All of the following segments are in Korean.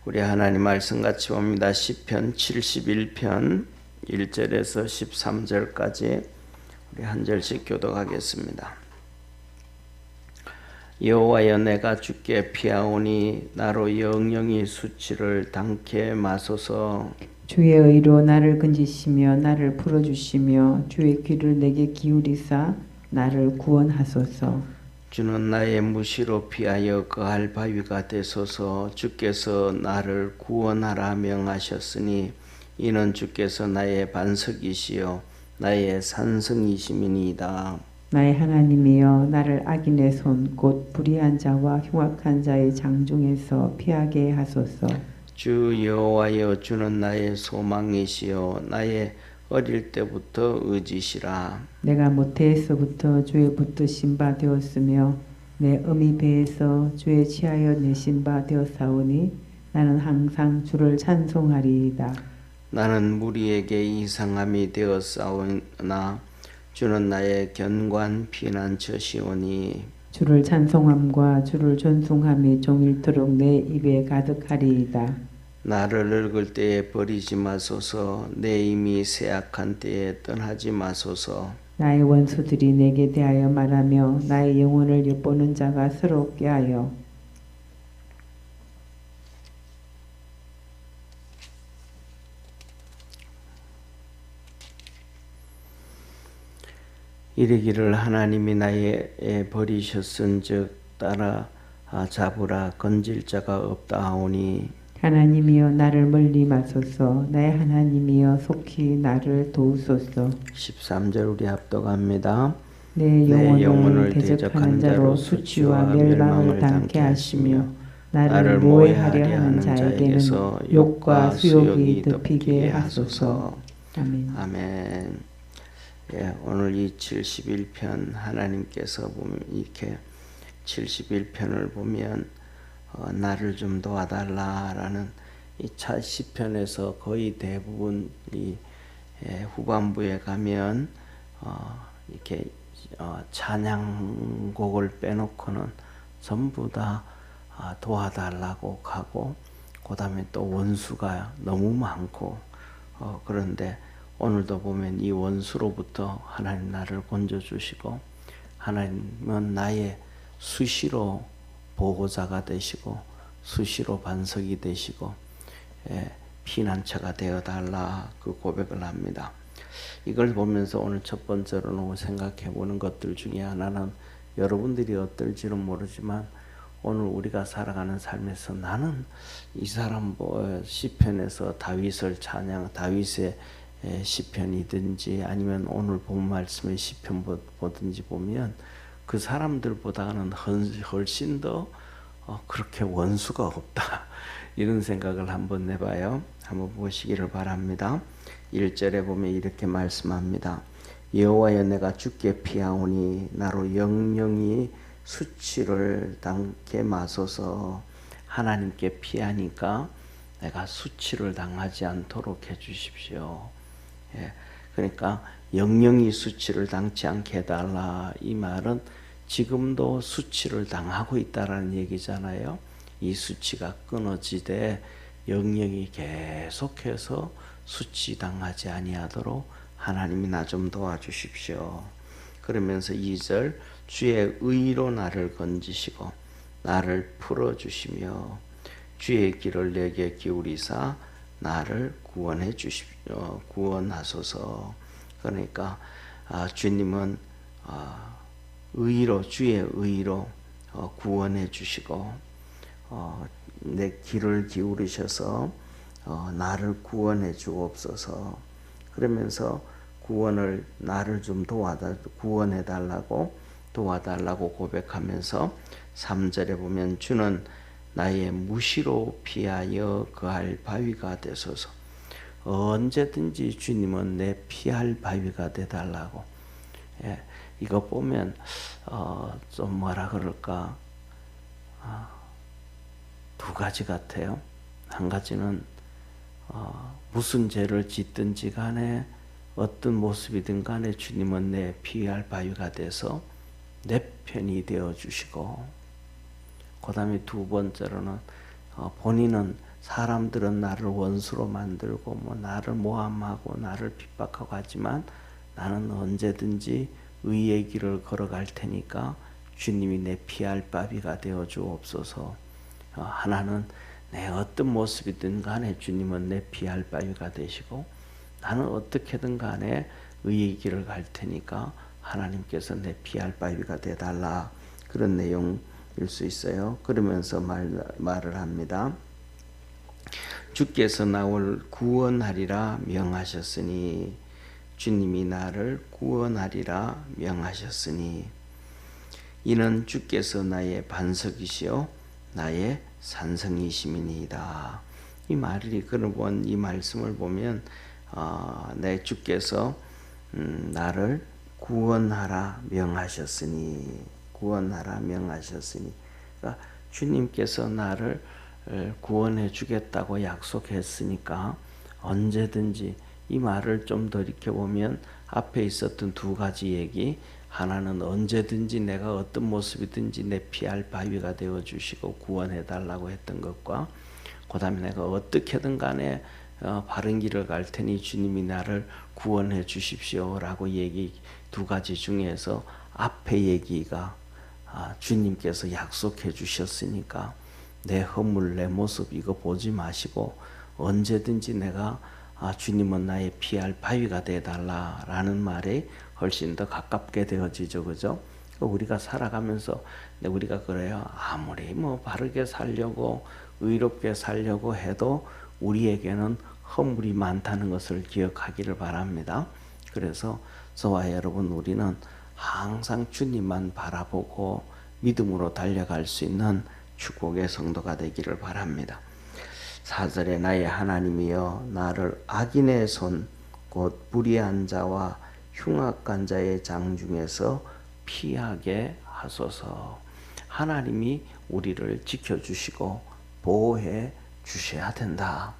우리 하나님 말씀 같이 봅니다. 시편 71편 1절에서 13절까지 우리 한 절씩 교독하겠습니다. 여호와여, 내가 주께 피하오니 나로 영영이 수치를 당케 마소서. 주의 의로 나를 건지시며 나를 풀어주시며 주의 귀를 내게 기울이사 나를 구원하소서. 주는 나의 무시로 피하여 거할 바위가 되소서. 주께서 나를 구원하라 명하셨으니 이는 주께서 나의 반석이시요 나의 산성이심이니이다. 나의 하나님이여, 나를 악인의 손 곧 불의한 자와 흉악한 자의 장중에서 피하게 하소서. 주 여호와여, 주는 나의 소망이시요 나의 어릴 때부터 의지시라. 내가 모태에서부터 주의 붙드신 바 되었으며 내 어미 배에서 주의 취하여 내신 바 되었사오니 나는 항상 주를 찬송하리이다. 나는 무리에게 이상함이 되었사오나 주는 나의 견고한 피난처시오니. 주를 찬송함과 주를 존숭함이 종일토록 내 입에 가득하리이다. 나를 늙을 때에 버리지 마소서. 내 이미 쇠약한 때에 떠나지 마소서. 나의 원수들이 내게 대하여 말하며 나의 영혼을 엿보는 자가 서럽게 하여 이르기를 하나님이 나의 버리셨은즉 따라 잡으라. 건질 자가 없다 하오니. 하나님이여, 나를 멀리 마소서. 나의 하나님이여, 속히 나를 도우소서. 13절 우리 합독합니다. 내 영혼을 대적하는 자로 수치와 멸망을 당케 하시며 나를 모해하려 하는 자에게는 욕과 수욕이 덮이게 하소서. 아멘. 아멘. 예, 오늘 이 71편 하나님께서 보면 이렇게 71편을 보면 나를 좀 도와달라라는 이 차 시편에서 거의 대부분 이 후반부에 가면 이렇게 찬양곡을 빼놓고는 전부 다 도와달라고 하고, 그 다음에 또 원수가 너무 많고, 그런데 오늘도 보면 이 원수로부터 하나님 나를 건져주시고, 하나님은 나의 수시로 보호자가 되시고 수시로 반석이 되시고 피난처가 되어달라, 그 고백을 합니다. 이걸 보면서 오늘 첫 번째로 생각해 보는 것들 중에 하나는, 여러분들이 어떨지는 모르지만 오늘 우리가 살아가는 삶에서 나는 이 사람 시편에서 다윗을 찬양, 다윗의 시편이든지 아니면 오늘 본 말씀의 시편 보든지 보면 그 사람들보다는 훨씬 더 그렇게 원수가 없다, 이런 생각을 한번 내봐요. 한번 보시기를 바랍니다. 1절에 보면 이렇게 말씀합니다. 여호와여, 내가 주께 피하오니 나로 영영이 수치를 당케 마소서. 하나님께 피하니까 내가 수치를 당하지 않도록 해주십시오. 예, 그러니까 영영이 수치를 당치 않게 해달라, 이 말은 지금도 수치를 당하고 있다라는 얘기잖아요. 이 수치가 끊어지되 영영이 계속해서 수치 당하지 아니하도록 하나님이 나 좀 도와주십시오. 그러면서 2절, 주의 의로 나를 건지시고 나를 풀어주시며 주의 길을 내게 기울이사 나를 구원해 주십시오. 구원하소서. 그러니까 주님은 의로, 주의 의로 구원해 주시고 내 귀를 기울이셔서 나를 구원해 주옵소서. 그러면서 구원을 나를 좀 구원해 달라고, 도와달라고 고백하면서 3절에 보면 주는 나의 무시로 피하여 거할 바위가 되소서. 언제든지 주님은 내 피할 바위가 되달라고. 예, 이거 보면 좀 뭐라 그럴까, 두 가지 같아요. 한 가지는 무슨 죄를 짓든지 간에 어떤 모습이든 간에 주님은 내 피할 바위가 돼서 내 편이 되어 주시고, 그 다음에 두 번째로는 본인은 사람들은 나를 원수로 만들고 뭐 나를 모함하고 나를 핍박하고 하지만 나는 언제든지 의의 길을 걸어갈 테니까 주님이 내 피할 바위가 되어 주옵소서. 하나는 내 어떤 모습이든 간에 주님은 내 피할 바위가 되시고 나는 어떻게든 간에 의의 길을 갈 테니까 하나님께서 내 피할 바위가 되달라. 그런 내용일 수 있어요. 그러면서 말을 합니다. 주께서 나를 구원하리라 명하셨으니 주님이 나를 구원하리라 명하셨으니 이는 주께서 나의 반석이시요 나의 산성이심이니이다. 이 말이 그런 이 말씀을 보면 내 주께서 나를 구원하라 명하셨으니 그러니까 주님께서 나를 구원해 주겠다고 약속했으니까 언제든지 이 말을 좀 돌이켜보면 앞에 있었던 두 가지 얘기, 하나는 언제든지 내가 어떤 모습이든지 내 피할 바위가 되어 주시고 구원해 달라고 했던 것과 그 다음에 내가 어떻게든 간에 바른 길을 갈 테니 주님이 나를 구원해 주십시오 라고 얘기 두 가지 중에서 앞에 얘기가 주님께서 약속해 주셨으니까 내 허물 내 모습 이거 보지 마시고 언제든지 내가 주님은 나의 피할 바위가 되어달라라는 말에 훨씬 더 가깝게 되어지죠. 그죠? 우리가 살아가면서 우리가 그래요. 아무리 뭐 바르게 살려고 의롭게 살려고 해도 우리에게는 허물이 많다는 것을 기억하기를 바랍니다. 그래서 저와 여러분 우리는 항상 주님만 바라보고 믿음으로 달려갈 수 있는 축복의 성도가 되기를 바랍니다. 4절에 나의 하나님이여 나를 악인의 손 곧 불의한 자와 흉악한 자의 장중에서 피하게 하소서. 하나님이 우리를 지켜주시고 보호해 주셔야 된다.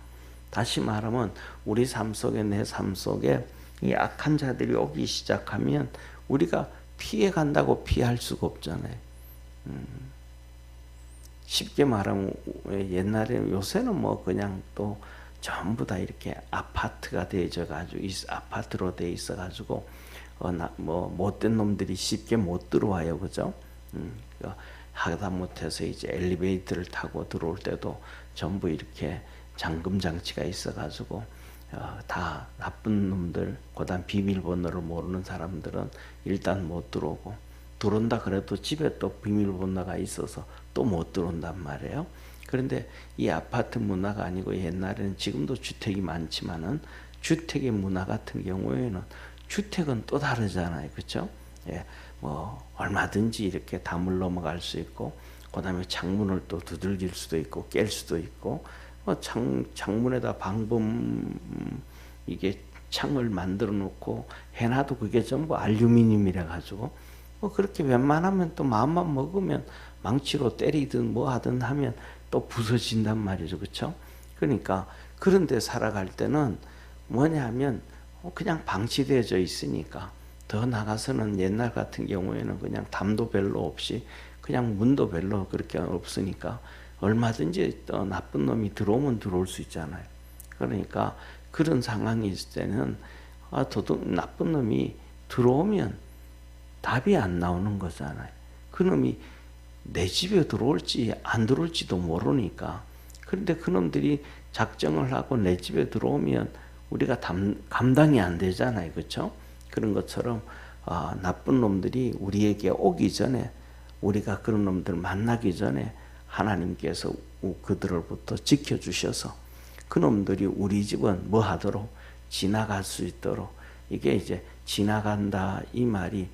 다시 말하면 우리 삶 속에 내 삶 속에 이 악한 자들이 오기 시작하면 우리가 피해 간다고 피할 수가 없잖아요. 쉽게 말하면 옛날에 요새는 뭐 그냥 또 전부 다 이렇게 아파트가 되어져 가지고 아파트로 돼 있어 가지고 뭐 못된 놈들이 쉽게 못 들어와요. 그죠? 하다 못해서 이제 엘리베이터를 타고 들어올 때도 전부 이렇게 잠금 장치가 있어 가지고 다 나쁜 놈들, 그다음 비밀번호를 모르는 사람들은 일단 못 들어오고 들어온다 그래도 집에 또 비밀번호가 있어서 또 못 들어온단 말이에요. 그런데 이 아파트 문화가 아니고 옛날에는 지금도 주택이 많지만은 주택의 문화 같은 경우에는 주택은 또 다르잖아요. 그렇죠? 예, 뭐 얼마든지 이렇게 담을 넘어갈 수 있고 그다음에 창문을 또 두들길 수도 있고 깰 수도 있고 창문에다 방범 이게 창을 만들어 놓고 해놔도 그게 전부 알루미늄이라 가지고 뭐 그렇게 웬만하면 또 마음만 먹으면 망치로 때리든 뭐 하든 하면 또 부서진단 말이죠. 그렇죠? 그러니까 그런데 살아갈 때는 뭐냐면 그냥 방치되어져 있으니까 더 나가서는 옛날 같은 경우에는 그냥 담도 별로 없이 그냥 문도 별로 그렇게 없으니까 얼마든지 또 나쁜 놈이 들어오면 들어올 수 있잖아요. 그러니까 그런 상황이 있을 때는 나쁜 놈이 들어오면 답이 안 나오는 거잖아요. 그 놈이 내 집에 들어올지 안 들어올지도 모르니까. 그런데 그 놈들이 작정을 하고 내 집에 들어오면 우리가 감당이 안 되잖아요. 그렇죠? 그런 것처럼 나쁜 놈들이 우리에게 오기 전에 우리가 그런 놈들 만나기 전에 하나님께서 그들로부터 지켜주셔서 그놈들이 우리 집은 뭐 하도록 지나갈 수 있도록 이게 이제 지나간다 이 말이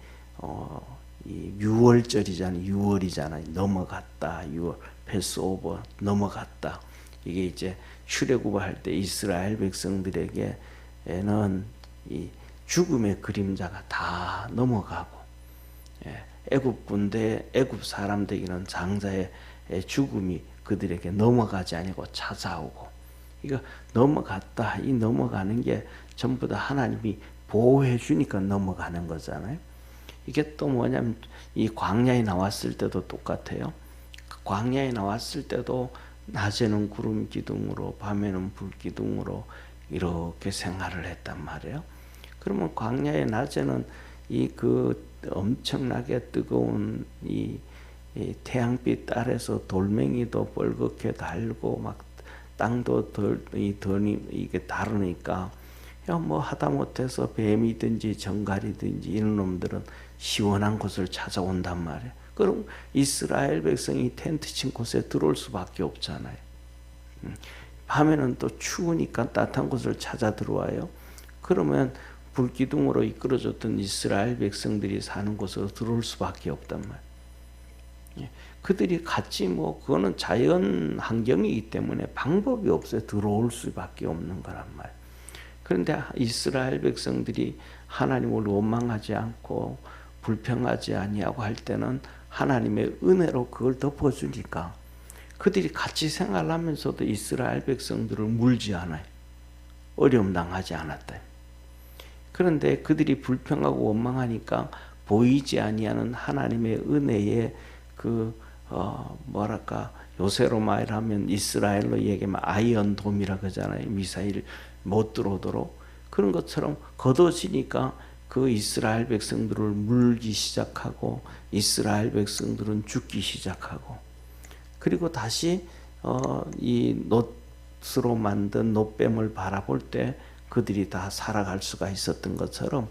이 6월절이잖아요. 6월이잖아요. 넘어갔다. 6월 패스오버 넘어갔다. 이게 이제 출애굽할 때 이스라엘 백성들에게는 이 죽음의 그림자가 다 넘어가고 애굽 군대 애굽 사람들에게는 장자의 죽음이 그들에게 넘어가지 아니고 찾아오고 이거 넘어갔다. 이 넘어가는 게 전부 다 하나님이 보호해 주니까 넘어가는 거잖아요. 이게 또 뭐냐면 이 광야에 나왔을 때도 똑같아요. 광야에 나왔을 때도 낮에는 구름 기둥으로 밤에는 불 기둥으로 이렇게 생활을 했단 말이에요. 그러면 광야의 낮에는 이 그 엄청나게 뜨거운 이 태양빛 아래서 돌멩이도 뻘겋게 달고 막 땅도 이게 다르니까 야 뭐 하다못해서 뱀이든지 정갈이든지 이런 놈들은 시원한 곳을 찾아온단 말이에요. 그럼 이스라엘 백성이 텐트 친 곳에 들어올 수밖에 없잖아요. 밤에는 또 추우니까 따뜻한 곳을 찾아 들어와요. 그러면 불기둥으로 이끌어줬던 이스라엘 백성들이 사는 곳으로 들어올 수밖에 없단 말이에요. 그들이 같이 뭐 그거는 자연 환경이기 때문에 방법이 없어요. 들어올 수밖에 없는 거란 말이에요. 그런데 이스라엘 백성들이 하나님을 원망하지 않고 불평하지 아니하고 할 때는 하나님의 은혜로 그걸 덮어주니까 그들이 같이 생활하면서도 이스라엘 백성들을 물지 않아요. 어려움 당하지 않았다. 그런데 그들이 불평하고 원망하니까 보이지 아니하는 하나님의 은혜의 요새로 말하면 이스라엘로 얘기하면 아이언돔이라 그러잖아요. 미사일 못 들어오도록. 그런 것처럼 걷어지니까 그 이스라엘 백성들을 물기 시작하고 이스라엘 백성들은 죽기 시작하고 그리고 다시 이 놋으로 만든 놋뱀을 바라볼 때 그들이 다 살아갈 수가 있었던 것처럼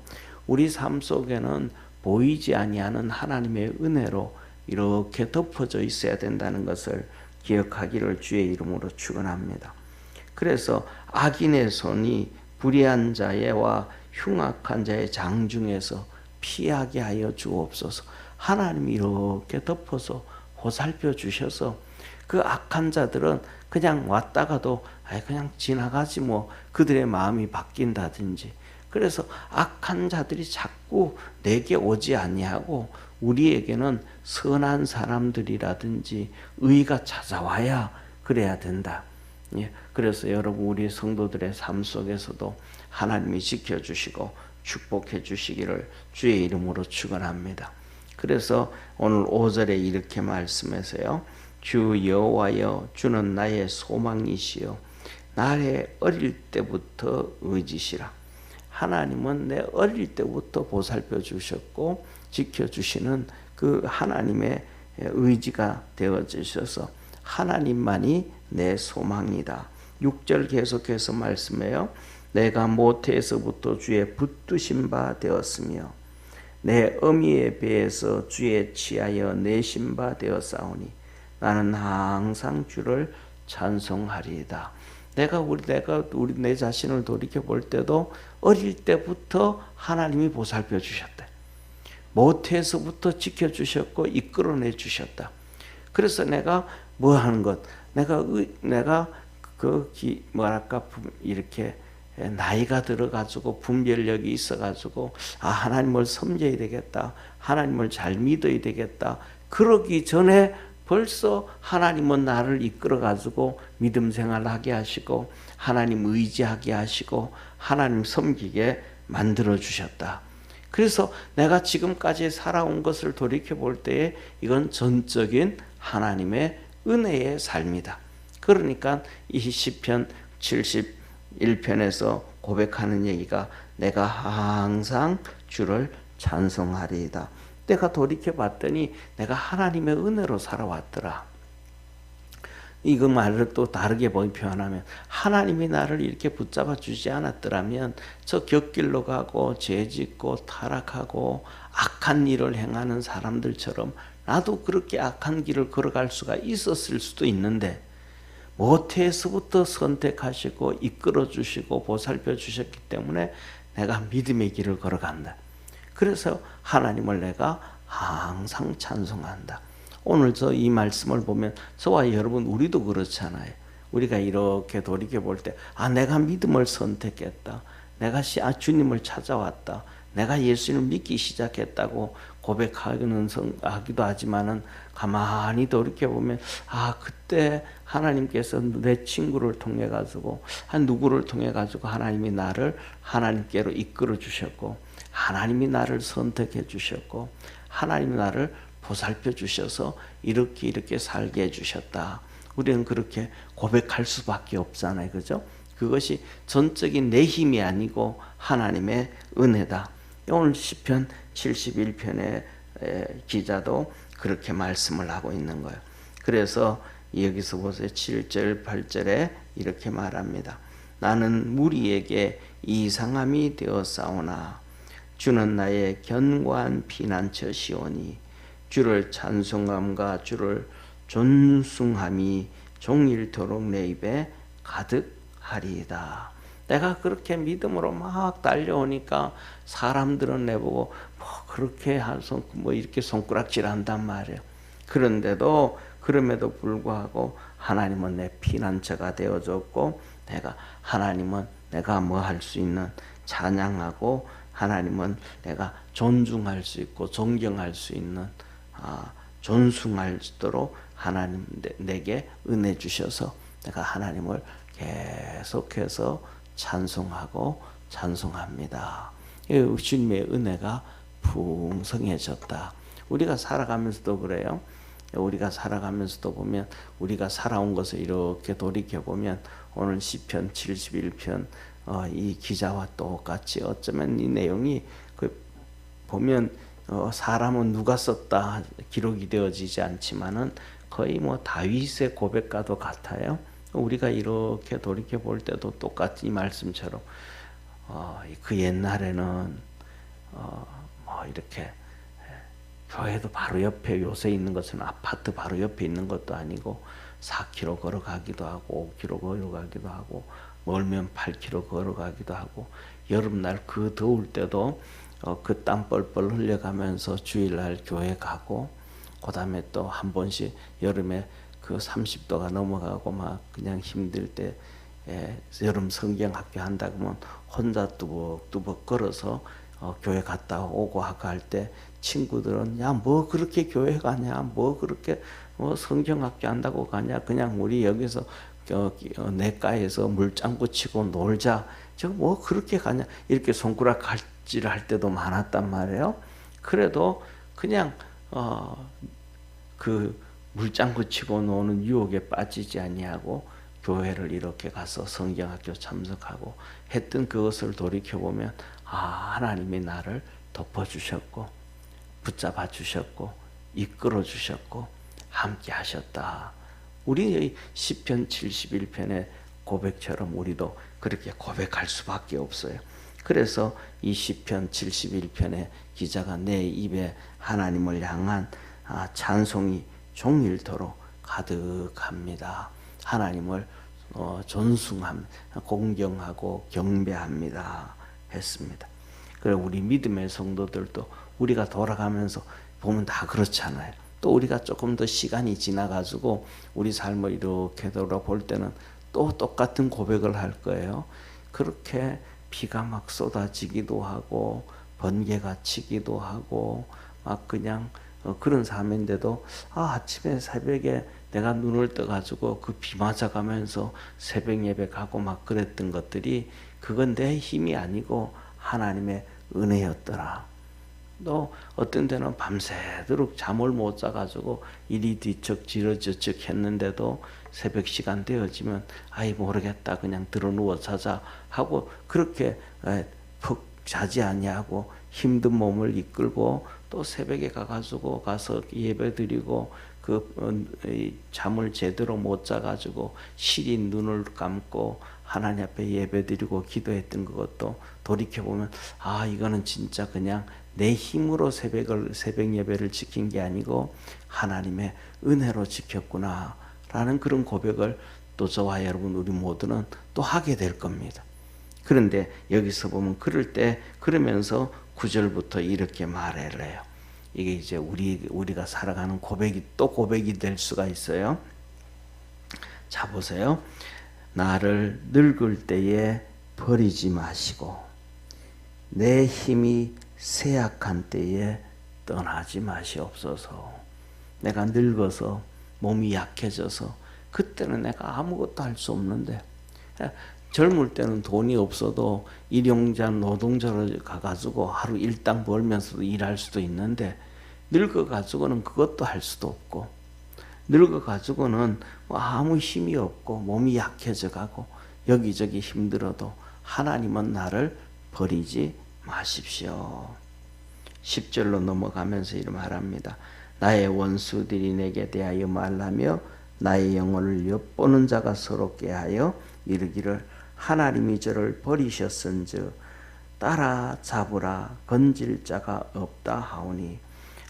우리 삶 속에는 보이지 아니하는 하나님의 은혜로 이렇게 덮어져 있어야 된다는 것을 기억하기를 주의 이름으로 축원합니다. 그래서 악인의 손이 불의한 자와 흉악한 자의 장중에서 피하게 하여 주옵소서. 하나님이 이렇게 덮어서 보살펴 주셔서 그 악한 자들은 그냥 왔다가도 그냥 지나가지 뭐 그들의 마음이 바뀐다든지 그래서 악한 자들이 자꾸 내게 오지 아니하고 우리에게는 선한 사람들이라든지 의가 찾아와야 그래야 된다. 그래서 여러분 우리 성도들의 삶 속에서도 하나님이 지켜주시고 축복해 주시기를 주의 이름으로 축원합니다. 그래서 오늘 5절에 이렇게 말씀하세요. 주 여호와여 주는 나의 소망이시여 나의 어릴 때부터 의지시라. 하나님은 내 어릴 때부터 보살펴 주셨고 지켜주시는 그 하나님의 의지가 되어 주셔서 하나님만이 내 소망이다. 6절 계속해서 말씀해요. 내가 모태에서부터 주의 붙드신 바 되었으며 내 어미의 배에서 주의 취하여 내신 바 되었사오니 나는 항상 주를 찬송하리이다. 내가 내 자신을 돌이켜 볼 때도 어릴 때부터 하나님이 보살펴 주셨다. 모태에서부터 지켜 주셨고 이끌어내 주셨다. 그래서 내가 뭐 하는 것, 내가 이렇게 나이가 들어가지고 분별력이 있어가지고 하나님을 섬겨야 되겠다, 하나님을 잘 믿어야 되겠다. 그러기 전에 벌써 하나님은 나를 이끌어가지고 믿음 생활하게 하시고 하나님 의지하게 하시고 하나님 섬기게 만들어 주셨다. 그래서 내가 지금까지 살아온 것을 돌이켜 볼 때에 이건 전적인 하나님의 은혜의 삶이다. 그러니까 이 시편 71편에서 고백하는 얘기가 내가 항상 주를 찬송하리이다. 내가 돌이켜 봤더니 내가 하나님의 은혜로 살아왔더라. 이거 말을 또 다르게 표현하면 하나님이 나를 이렇게 붙잡아 주지 않았더라면 저 곁길로 가고 죄짓고 타락하고 악한 일을 행하는 사람들처럼 나도 그렇게 악한 길을 걸어갈 수가 있었을 수도 있는데 모태에서부터 선택하시고 이끌어 주시고 보살펴 주셨기 때문에 내가 믿음의 길을 걸어간다. 그래서 하나님을 내가 항상 찬송한다. 오늘 이 말씀을 보면 저와 여러분 우리도 그렇잖아요. 우리가 이렇게 돌이켜 볼 때 내가 믿음을 선택했다. 내가 주님을 찾아왔다. 내가 예수님을 믿기 시작했다고 고백하기도 하지만은 가만히 돌이켜 보면 그때 하나님께서 내 친구를 통해 가지고 누구를 통해 가지고 하나님이 나를 하나님께로 이끌어 주셨고 하나님이 나를 선택해 주셨고 하나님이 나를 보살펴 주셔서 이렇게 살게 해 주셨다. 우리는 그렇게 고백할 수밖에 없잖아요. 그죠? 그것이 전적인 내 힘이 아니고 하나님의 은혜다. 오늘 시편 71편의 기자도 그렇게 말씀을 하고 있는 거예요. 그래서 여기서 보세요. 7절 8절에 이렇게 말합니다. 나는 무리에게 이상함이 되었사오나 주는 나의 견고한 피난처시오니 주를 찬송함과 주를 존숭함이 종일토록 내 입에 가득하리이다. 내가 그렇게 믿음으로 막 달려오니까 사람들은 내보고 뭐 그렇게 뭐 이렇게 손가락질 한단 말이에요. 그럼에도 불구하고 하나님은 내 피난처가 되어줬고 하나님은 내가 뭐 할 수 있는 찬양하고 하나님은 내가 존중할 수 있고 존경할 수 있는 존숭할 수 있도록 하나님 내게 은혜 주셔서 내가 하나님을 계속해서 찬송합니다. 주님의 은혜가 풍성해졌다. 우리가 살아가면서도 그래요. 우리가 살아가면서도 보면 우리가 살아온 것을 이렇게 돌이켜보면 오늘 시편 71편 이 기자와 똑같이 어쩌면 이 내용이 보면 사람은 누가 썼다 기록이 되어지지 않지만은 거의 뭐 다윗의 고백과도 같아요. 우리가 이렇게 돌이켜 볼 때도 똑같이 이 말씀처럼 그 옛날에는 뭐 이렇게 교회도 바로 옆에 요새 있는 것은 아파트 바로 옆에 있는 것도 아니고 4km 걸어가기도 하고 5km 걸어가기도 하고 멀면 8km 걸어가기도 하고 여름날 그 더울 때도 그 땀 뻘뻘 흘려가면서 주일날 교회 가고 그 다음에 또 한 번씩 여름에 그 30도가 넘어가고 막 그냥 힘들 때 여름 성경학교 한다 그러면 혼자 뚜벅뚜벅 걸어서 교회 갔다 오고 하고 할 때 친구들은 야 뭐 그렇게 교회 가냐 뭐 그렇게 뭐 성경학교 한다고 가냐 그냥 우리 여기서 내과에서 물장구 치고 놀자 저 뭐 그렇게 가냐 이렇게 손가락 갈질할 때도 많았단 말이에요. 그래도 그냥 그 물장구 치고 노는 유혹에 빠지지 아니하고 교회를 이렇게 가서 성경학교 참석하고 했던 그것을 돌이켜보면 하나님이 나를 덮어주셨고 붙잡아 주셨고 이끌어 주셨고 함께 하셨다. 우리의 시편 71편의 고백처럼 우리도 그렇게 고백할 수밖에 없어요. 그래서 이 시편 71편의 기자가 내 입에 하나님을 향한 찬송이 종일토록 가득합니다. 하나님을 존숭합니다. 공경하고 경배합니다. 했습니다. 그리고 우리 믿음의 성도들도 우리가 돌아가면서 보면 다 그렇잖아요. 또 우리가 조금 더 시간이 지나가지고 우리 삶을 이렇게 돌아볼 때는 또 똑같은 고백을 할 거예요. 그렇게 비가 막 쏟아지기도 하고 번개가 치기도 하고 막 그냥 그런 삶인데도 아침에 새벽에 내가 눈을 떠가지고 그 비 맞아가면서 새벽 예배 가고 막 그랬던 것들이 그건 내 힘이 아니고 하나님의 은혜였더라. 또 어떤 때는 밤새도록 잠을 못 자가지고 이리 뒤척 지러저척 했는데도 새벽 시간 되어지면 아이 모르겠다 그냥 들어 누워 자자 하고 그렇게 푹 자지 아니하고 힘든 몸을 이끌고 또 새벽에 가서 예배 드리고 잠을 제대로 못 자가지고 시린 눈을 감고 하나님 앞에 예배 드리고 기도했던 그것도 돌이켜보면 이거는 진짜 그냥 내 힘으로 새벽 예배를 지킨 게 아니고 하나님의 은혜로 지켰구나 라는 그런 고백을 또 저와 여러분 우리 모두는 또 하게 될 겁니다. 그런데 여기서 보면 그러면서 9절부터 이렇게 말을 해요. 이게 이제 우리가 살아가는 고백이 될 수가 있어요. 자 보세요. 나를 늙을 때에 버리지 마시고 내 힘이 쇠약한 때에 떠나지 마시옵소서. 내가 늙어서 몸이 약해져서 그때는 내가 아무것도 할 수 없는데 젊을 때는 돈이 없어도 일용자 노동자로 가가지고 하루 일당 벌면서도 일할 수도 있는데 늙어가지고는 그것도 할 수도 없고 늙어 가지고는 뭐 아무 힘이 없고 몸이 약해져 가고 여기저기 힘들어도 하나님은 나를 버리지 마십시오. 10절로 넘어가면서 이렇게 말합니다. 나의 원수들이 내게 대하여 말하며 나의 영혼을 엿보는 자가 서럽게 하여 이르기를 하나님이 저를 버리셨은즉 따라잡으라 건질 자가 없다 하오니,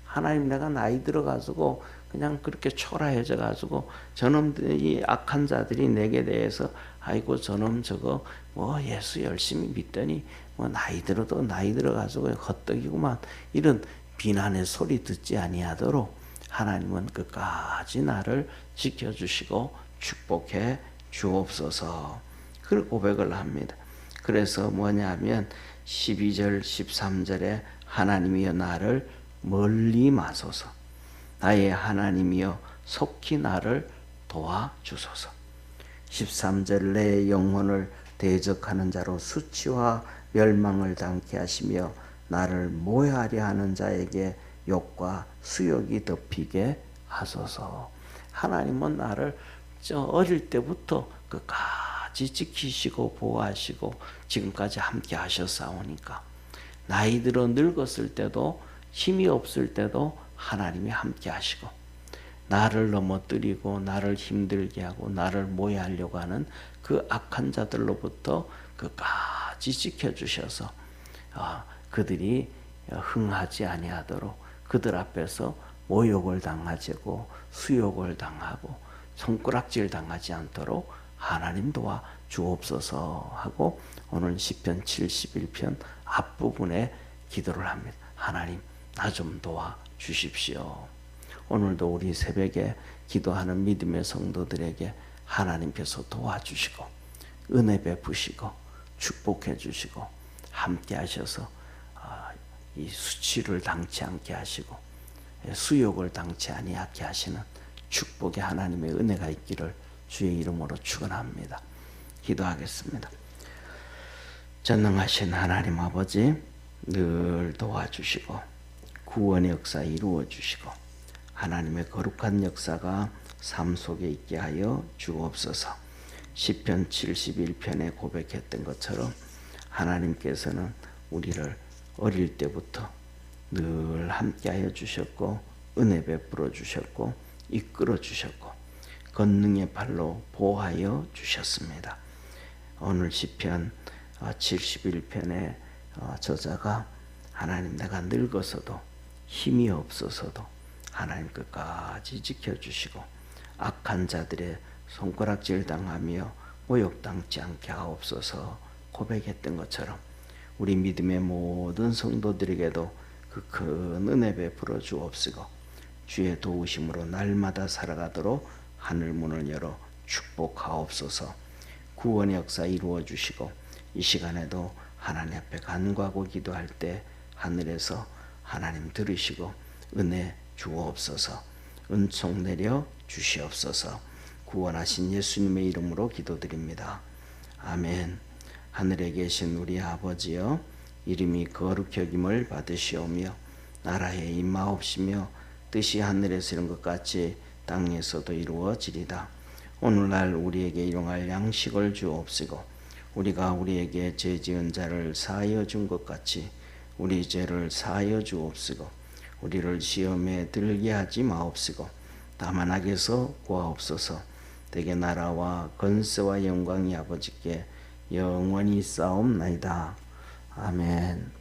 하나님 내가 나이 들어가지고 그냥 그렇게 초라해져 가지고 저놈들이 악한 자들이 내게 대해서 아이고 저놈 저거 뭐 예수 열심히 믿더니 뭐 나이 들어도 나이 들어가지고 헛떡이구만, 이런 비난의 소리 듣지 아니하도록 하나님은 끝까지 나를 지켜주시고 축복해 주옵소서. 그 고백을 합니다. 그래서 뭐냐면 12절 13절에 하나님이여 나를 멀리 마소서, 나의 하나님이여 속히 나를 도와주소서. 13절 내 영혼을 대적하는 자로 수치와 멸망을 당케 하시며 나를 모해하려 하는 자에게 욕과 수욕이 덮이게 하소서. 하나님은 나를 어릴 때부터 끝까지 지키시고 보호하시고 지금까지 함께 하셨사오니까 나이 들어 늙었을 때도 힘이 없을 때도 하나님이 함께 하시고 나를 넘어뜨리고 나를 힘들게 하고 나를 모해하려고 하는 그 악한 자들로부터 끝까지 지켜주셔서 그들이 흥하지 아니하도록 그들 앞에서 모욕을 당하고 수욕을 당하고 손가락질 당하지 않도록 하나님 도와 주옵소서 하고 오늘 시편 71편 앞부분에 기도를 합니다. 하나님 나 좀 도와 주십시오. 오늘도 우리 새벽에 기도하는 믿음의 성도들에게 하나님께서 도와주시고 은혜 베푸시고 축복해 주시고 함께 하셔서 이 수치를 당치 않게 하시고 수욕을 당치 아니하게 하시는 축복의 하나님의 은혜가 있기를 주의 이름으로 축원합니다. 기도하겠습니다. 전능하신 하나님 아버지, 늘 도와주시고 구원의 역사 이루어 주시고 하나님의 거룩한 역사가 삶 속에 있게 하여 주옵소서. 시편 71편에 고백했던 것처럼 하나님께서는 우리를 어릴 때부터 늘 함께하여 주셨고 은혜 베풀어 주셨고 이끌어 주셨고 권능의 발로 보호하여 주셨습니다. 오늘 시편 71편의 저자가 하나님 내가 늙어서도 힘이 없어서도 하나님 끝까지 지켜주시고 악한 자들의 손가락질 당하며 모욕당치 않게 하옵소서 고백했던 것처럼 우리 믿음의 모든 성도들에게도 그 큰 은혜 베풀어 주옵시고 주의 도우심으로 날마다 살아가도록 하늘문을 열어 축복하옵소서. 구원의 역사 이루어 주시고 이 시간에도 하나님 앞에 간구하고 기도할 때 하늘에서 하나님 들으시고 은혜 주옵소서. 은총 내려 주시옵소서. 구원하신 예수님의 이름으로 기도드립니다. 아멘. 하늘에 계신 우리 아버지여, 이름이 거룩히 여김을 받으시오며 나라에 임하옵시며 뜻이 하늘에서 이룬 것 같이 땅에서도 이루어지리다. 오늘날 우리에게 일용할 양식을 주옵시고 우리가 우리에게 죄 지은 자를 사하여 준 것 같이 우리 죄를 사하여 주옵시고 우리를 시험에 들게 하지 마옵시고 다만 악에서 구하옵소서. 대개 나라와 권세와 영광이 아버지께 영원히 싸움나이다. 아멘.